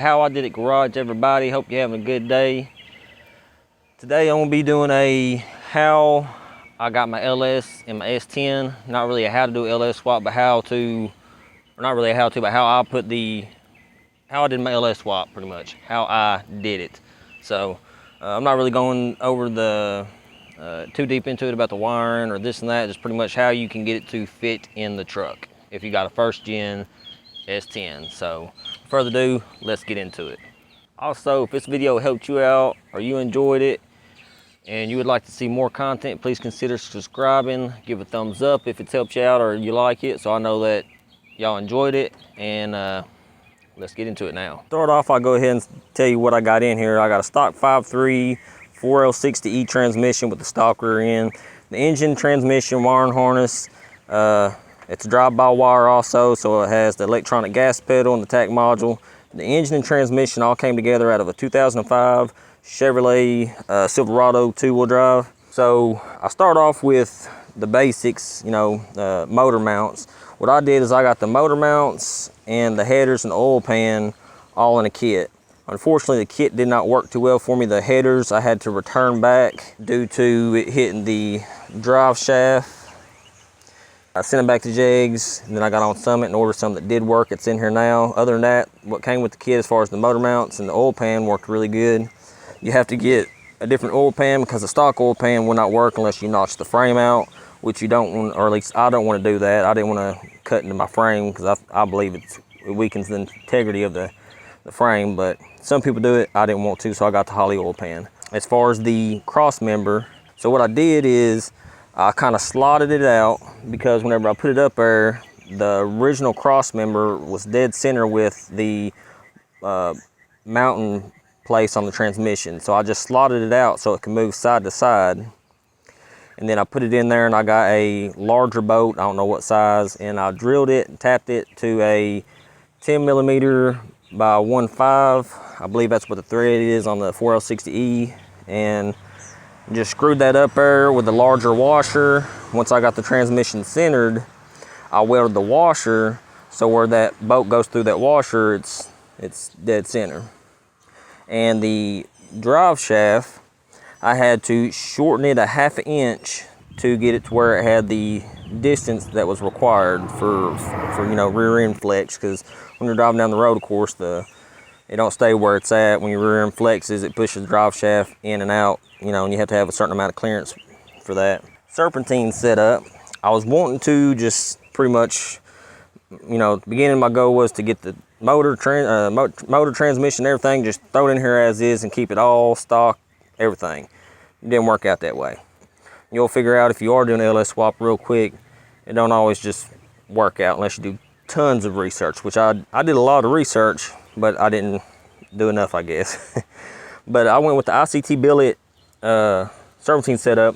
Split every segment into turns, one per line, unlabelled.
How I Did It Garage, everybody. Hope you're having a good day. Today I'm going to be doing a how I got my LS and my S10. Not really a how to do LS swap, but how to, or not really a how to, but how I put the, how I did my LS swap, pretty much. How I did it. So I'm not really going over the too deep into it about the wiring or this and that. Just pretty much how you can get it to fit in the truck if you got a first gen S10. So further ado, let's get into it. Also, if this video helped you out or you enjoyed it and you would like to see more content, please consider subscribing. Give a thumbs up if it's helped you out or you like it, so I know that y'all enjoyed it. And let's get into it now. Start off, I'll go ahead and tell you what I got in here. I got a stock 5.3 4L60E transmission with the stock rear end. The engine, transmission, wiring harness. It's drive-by-wire also, so it has the electronic gas pedal and the tach module. The engine and transmission all came together out of a 2005 Chevrolet Silverado 2-wheel drive. So I start off with the basics, you know, motor mounts. What I did is I got the motor mounts and the headers and the oil pan all in a kit. Unfortunately, the kit did not work too well for me. The headers I had to return back due to it hitting the drive shaft. I sent them back to Jegs, and then I got on Summit and ordered some that did work. It's in here now. Other than that, what came with the kit as far as the motor mounts and the oil pan worked really good. You have to get a different oil pan because the stock oil pan will not work unless you notch the frame out, which you don't want, or at least I don't want to do that. I didn't want to cut into my frame because I believe it weakens the integrity of the frame, but some people do it. I didn't want to, so I got the Holley oil pan. As far as the cross member, so what I did is I kind of slotted it out because whenever I put it up there, the original cross member was dead center with the mounting place on the transmission. So I just slotted it out so it can move side to side. And then I put it in there and I got a larger bolt, I don't know what size, and I drilled it and tapped it to a 10mm by 1.5. I believe that's what the thread is on the 4L60E. And just screwed that up there with a larger washer. Once I got the transmission centered, I welded the washer so where that bolt goes through that washer, it's dead center. And the drive shaft, I had to shorten it a 1/2 inch to get it to where it had the distance that was required for you know, rear end flex, because when you're driving down the road, of course, it don't stay where it's at. When your rear end flexes, it pushes the drive shaft in and out, you know, and you have to have a certain amount of clearance for that. Serpentine setup, I was wanting to just pretty much, you know, at the beginning my goal was to get the motor transmission, everything, just throw it in here as is and keep it all stock, everything. It didn't work out that way. You'll figure out if you are doing an LS swap real quick, it don't always just work out unless you do tons of research, which I did a lot of research, but I didn't do enough, I guess. But I went with the ICT billet serpentine setup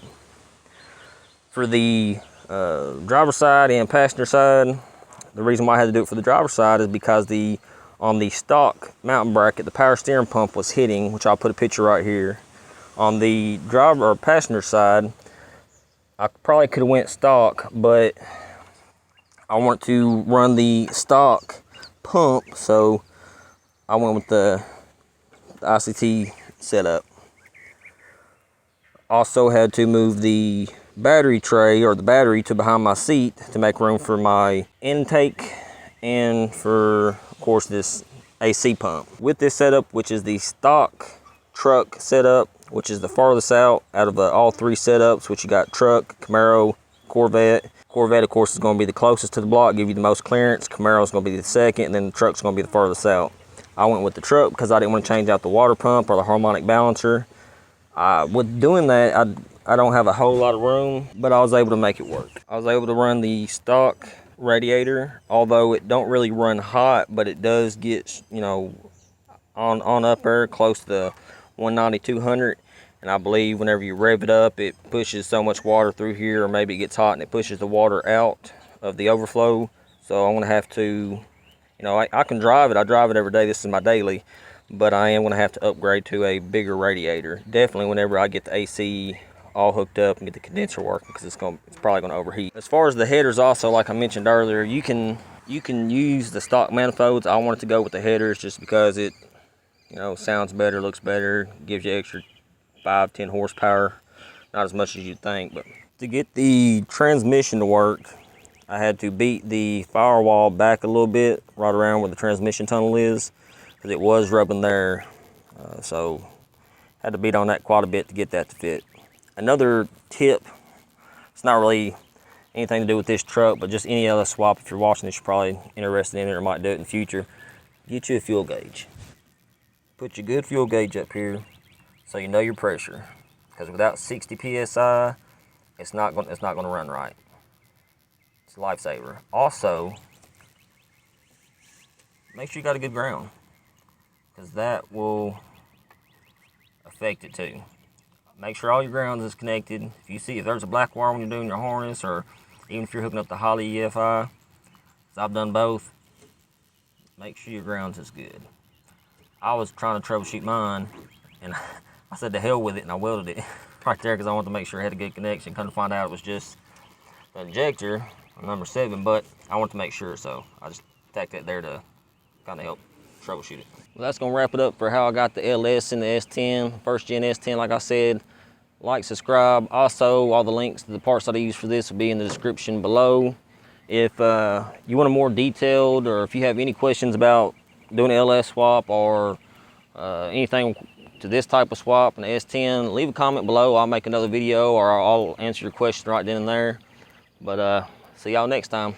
for the driver's side and passenger side. The reason why I had to do it for the driver's side is because on the stock mounting bracket, the power steering pump was hitting, which I'll put a picture right here. On the driver or passenger side, I probably could have went stock, but I want to run the stock pump, so I went with the ICT setup. Also had to move the battery tray or the battery to behind my seat to make room for my intake and for, of course, this AC pump. With this setup, which is the stock truck setup, which is the farthest out of all three setups, which you got truck, Camaro, Corvette. Corvette, of course, is going to be the closest to the block, give you the most clearance. Camaro is going to be the second, and then the truck's going to be the farthest out. I went with the truck because I didn't want to change out the water pump or the harmonic balancer. With doing that, I don't have a whole lot of room, but I was able to make it work. I was able to run the stock radiator, although it don't really run hot, but it does get, you know, on up there close to the 190, 200. And I believe whenever you rev it up, it pushes so much water through here, or maybe it gets hot and it pushes the water out of the overflow. So I'm gonna have to, you know, I can drive it. I drive it every day. This is my daily, but I am gonna have to upgrade to a bigger radiator. Definitely whenever I get the AC all hooked up and get the condenser working, because it's probably gonna overheat. As far as the headers, also, like I mentioned earlier, you can use the stock manifolds. I wanted to go with the headers just because it You know, sounds better, looks better, gives you extra 5-10 horsepower. Not as much as you'd think, but to get the transmission to work, I had to beat the firewall back a little bit, right around where the transmission tunnel is, because it was rubbing there. So had to beat on that quite a bit to get that to fit. Another tip, it's not really anything to do with this truck, but just any other swap, if you're watching this, you're probably interested in it or might do it in the future. Get you a fuel gauge. Put your good fuel gauge up here so you know your pressure. Because without 60 psi, it's not going to run right. It's a lifesaver. Also, make sure you got a good ground, because that will affect it too. Make sure all your grounds is connected. If there's a black wire when you're doing your harness, or even if you're hooking up the Holley EFI, as I've done both, make sure your grounds is good. I was trying to troubleshoot mine, and I said to hell with it, and I welded it right there because I wanted to make sure I had a good connection. Come to find out it was just the injector, number 7, but I wanted to make sure, so I just tacked that there to kind of help troubleshoot it. Well, that's going to wrap it up for how I got the LS and the S10, first gen S10, like I said. Like, subscribe. Also, all the links to the parts that I use for this will be in the description below. If you want a more detailed, or if you have any questions about doing an LS swap or anything to this type of swap, an S10, leave a comment below. I'll make another video, or I'll answer your question right then and there. But see y'all next time.